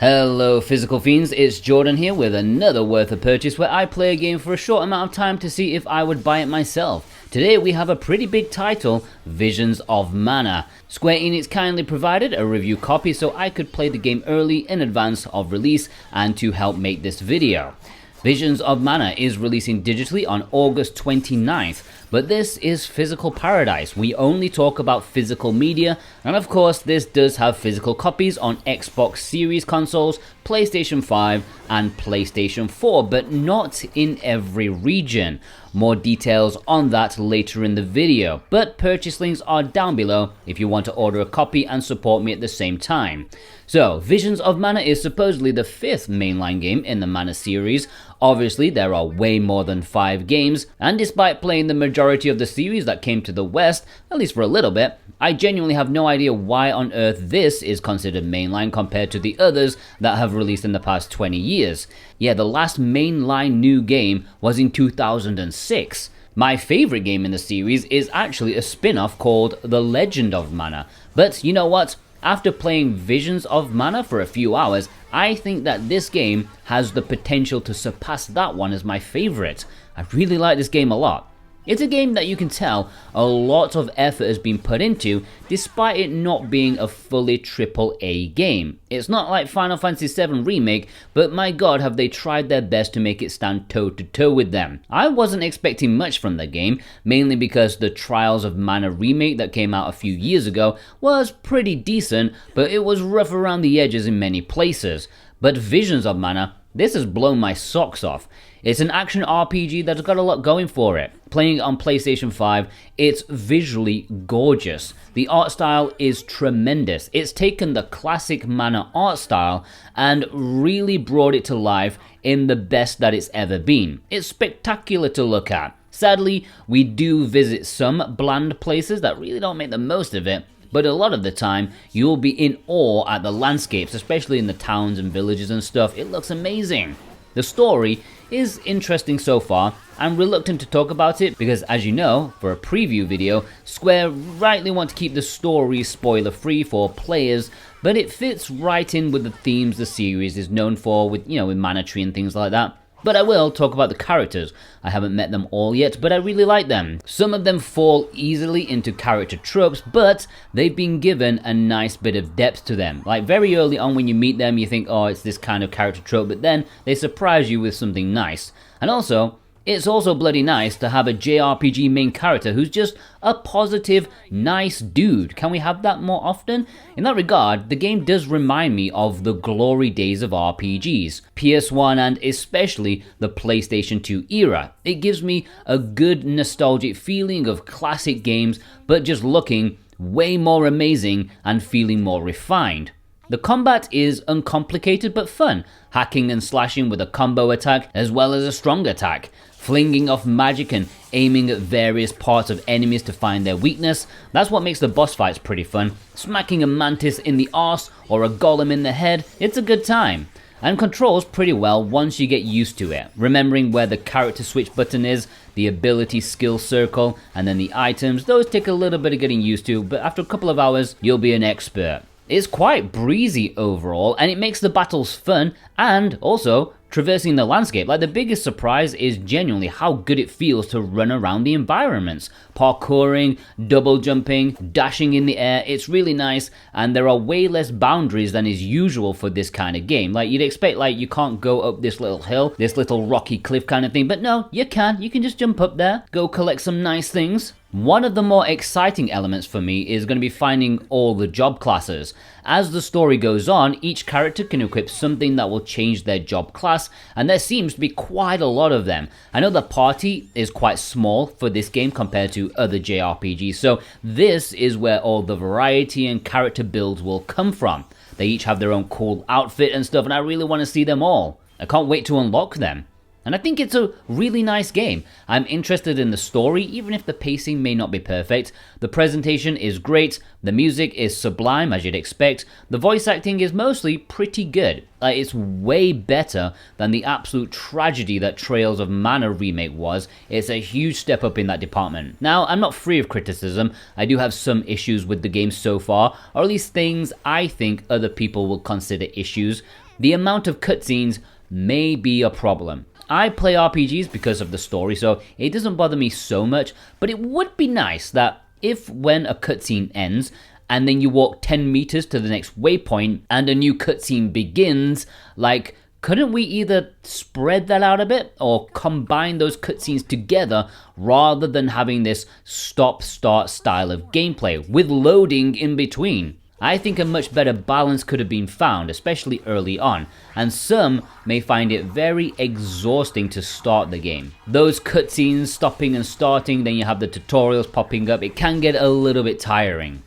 Hello Physical Fiends, it's Jordan here with another Worth a Purchase where I play a game for a short amount of time to see if I would buy it myself. Today we have a pretty big title, Visions of Mana. Square Enix kindly provided a review copy so I could play the game early in advance of release and to help make this video. Visions of Mana is releasing digitally on August 29th, but this is Physical Paradise. We only talk about physical media, and of course this does have physical copies on Xbox Series consoles, PlayStation 5 and PlayStation 4, but not in every region. More details on that later in the video, but purchase links are down below if you want to order a copy and support me at the same time. So, Visions of Mana is supposedly the 5th mainline game in the Mana series. Obviously, there are way more than 5 games, and despite playing the majority of the series that came to the West, at least for a little bit, I genuinely have no idea why on earth this is considered mainline compared to the others that have released in the past 20 years. Yeah, the last mainline new game was in 2006. My favorite game in the series is actually a spin-off called The Legend of Mana, but you know what? After playing Visions of Mana for a few hours, I think that this game has the potential to surpass that one as my favorite. I really like this game a lot. It's a game that you can tell a lot of effort has been put into despite it not being a fully AAA game. It's not like Final Fantasy VII Remake, but my god have they tried their best to make it stand toe to toe with them. I wasn't expecting much from the game, mainly because the Trials of Mana remake that came out a few years ago was pretty decent, but it was rough around the edges in many places. But Visions of Mana, this has blown my socks off. It's an action RPG that's got a lot going for it. Playing it on PlayStation 5, it's visually gorgeous. The art style is tremendous. It's taken the classic Mana art style and really brought it to life in the best that it's ever been. It's spectacular to look at. Sadly, we do visit some bland places that really don't make the most of it, but a lot of the time, you'll be in awe at the landscapes, especially in the towns and villages and stuff. It looks amazing. The story is interesting so far. I'm reluctant to talk about it because, as you know, for a preview video, Square rightly want to keep the story spoiler free for players, but it fits right in with the themes the series is known for with Mana Tree and things like that. But I will talk about the characters. I haven't met them all yet, but I really like them. Some of them fall easily into character tropes, but they've been given a nice bit of depth to them. Like very early on when you meet them, you think, oh, it's this kind of character trope, but then they surprise you with something nice. And also, it's also bloody nice to have a JRPG main character who's just a positive, nice dude. Can we have that more often? In that regard, the game does remind me of the glory days of RPGs, PS1 and especially the PlayStation 2 era. It gives me a good nostalgic feeling of classic games, but just looking way more amazing and feeling more refined. The combat is uncomplicated but fun, hacking and slashing with a combo attack as well as a strong attack, flinging off magic and aiming at various parts of enemies to find their weakness. That's what makes the boss fights pretty fun. Smacking a mantis in the arse or a golem in the head, it's a good time. And controls pretty well once you get used to it, remembering where the character switch button is, the ability skill circle, and then the items. Those take a little bit of getting used to, but after a couple of hours, you'll be an expert. It's quite breezy overall, and it makes the battles fun, and also traversing the landscape. Like, the biggest surprise is genuinely how good it feels to run around the environments. Parkouring, double jumping, dashing in the air, it's really nice, and there are way less boundaries than is usual for this kind of game. Like, you'd expect, like, you can't go up this little hill, this little rocky cliff kind of thing, but no, you can just jump up there, go collect some nice things. One of the more exciting elements for me is going to be finding all the job classes. As the story goes on, each character can equip something that will change their job class, and there seems to be quite a lot of them. I know the party is quite small for this game compared to other JRPGs, so this is where all the variety and character builds will come from. They each have their own cool outfit and stuff, and I really want to see them all. I can't wait to unlock them. And I think it's a really nice game. I'm interested in the story, even if the pacing may not be perfect. The presentation is great, the music is sublime as you'd expect, the voice acting is mostly pretty good. It's way better than the absolute tragedy that Trails of Mana remake was. It's a huge step up in that department. Now, I'm not free of criticism. I do have some issues with the game so far, or at least things I think other people will consider issues. the amount of cutscenes may be a problem. I play RPGs because of the story, so it doesn't bother me so much, but it would be nice that if when a cutscene ends, and then you walk 10 meters to the next waypoint, and a new cutscene begins, like, couldn't we either spread that out a bit, or combine those cutscenes together, rather than having this stop-start style of gameplay, with loading in between? I think a much better balance could have been found, especially early on, and some may find it very exhausting to start the game. Those cutscenes stopping and starting, then you have the tutorials popping up, it can get a little bit tiring.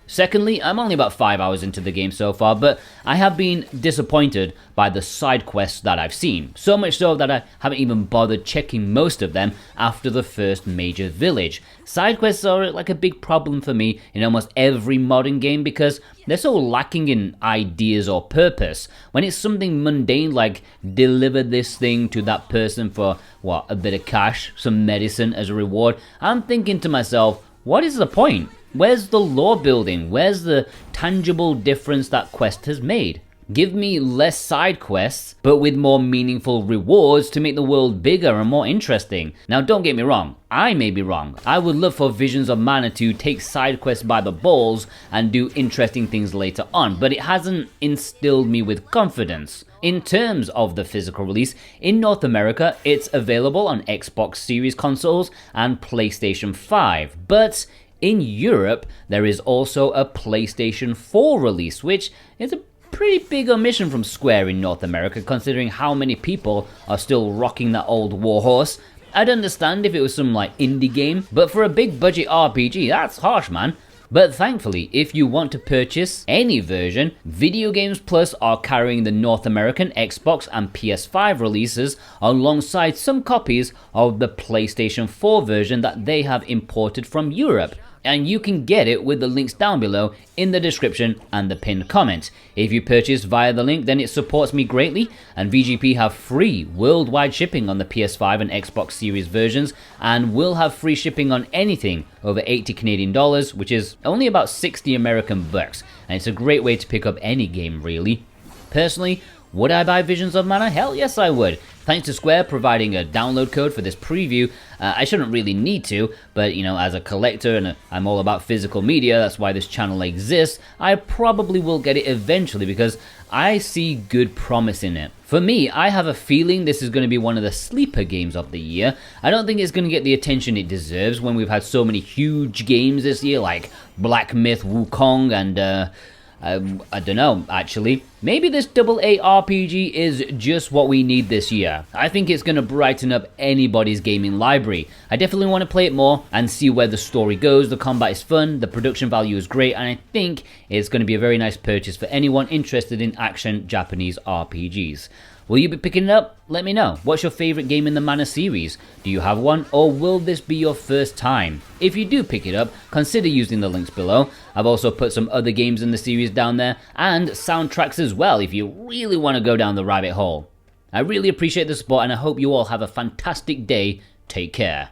Secondly, I'm only about 5 hours into the game so far, but I have been disappointed by the side quests that I've seen. So much so that I haven't even bothered checking most of them after the first major village. Side quests are like a big problem for me in almost every modern game because they're so lacking in ideas or purpose. When it's something mundane like deliver this thing to that person for, what, a bit of cash, some medicine as a reward, I'm thinking to myself, what is the point? Where's the lore building? Where's the tangible difference that quest has made? Give me less side quests, but with more meaningful rewards to make the world bigger and more interesting. Now don't get me wrong, I may be wrong. I would love for Visions of Mana to take side quests by the balls and do interesting things later on, but it hasn't instilled me with confidence. In terms of the physical release, in North America, it's available on Xbox Series consoles and PlayStation 5, but in Europe, there is also a PlayStation 4 release, which is a pretty big omission from Square in North America, considering how many people are still rocking that old warhorse. I'd understand if it was some like indie game, but for a big budget RPG, that's harsh, man. But thankfully, if you want to purchase any version, Video Games Plus are carrying the North American Xbox and PS5 releases alongside some copies of the PlayStation 4 version that they have imported from Europe. And you can get it with the links down below in the description and the pinned comment. If you purchase via the link, then it supports me greatly, and VGP have free worldwide shipping on the PS5 and Xbox Series versions, and will have free shipping on anything over 80 Canadian dollars, which is only about 60 American bucks, and it's a great way to pick up any game really. Personally, would I buy Visions of Mana? Hell yes I would. Thanks to Square providing a download code for this preview. I shouldn't really need to, but you know, as a collector and I'm all about physical media, that's why this channel exists, I probably will get it eventually because I see good promise in it. For me, I have a feeling this is going to be one of the sleeper games of the year. I don't think it's going to get the attention it deserves when we've had so many huge games this year like Black Myth Wukong and I don't know, actually. Maybe this AA RPG is just what we need this year. I think it's going to brighten up anybody's gaming library. I definitely want to play it more and see where the story goes. The combat is fun, the production value is great, and I think it's going to be a very nice purchase for anyone interested in action Japanese RPGs. Will you be picking it up? Let me know. What's your favorite game in the Mana series? Do you have one, or will this be your first time? If you do pick it up, consider using the links below. I've also put some other games in the series down there, and soundtracks as well if you really want to go down the rabbit hole. I really appreciate the support, and I hope you all have a fantastic day. Take care.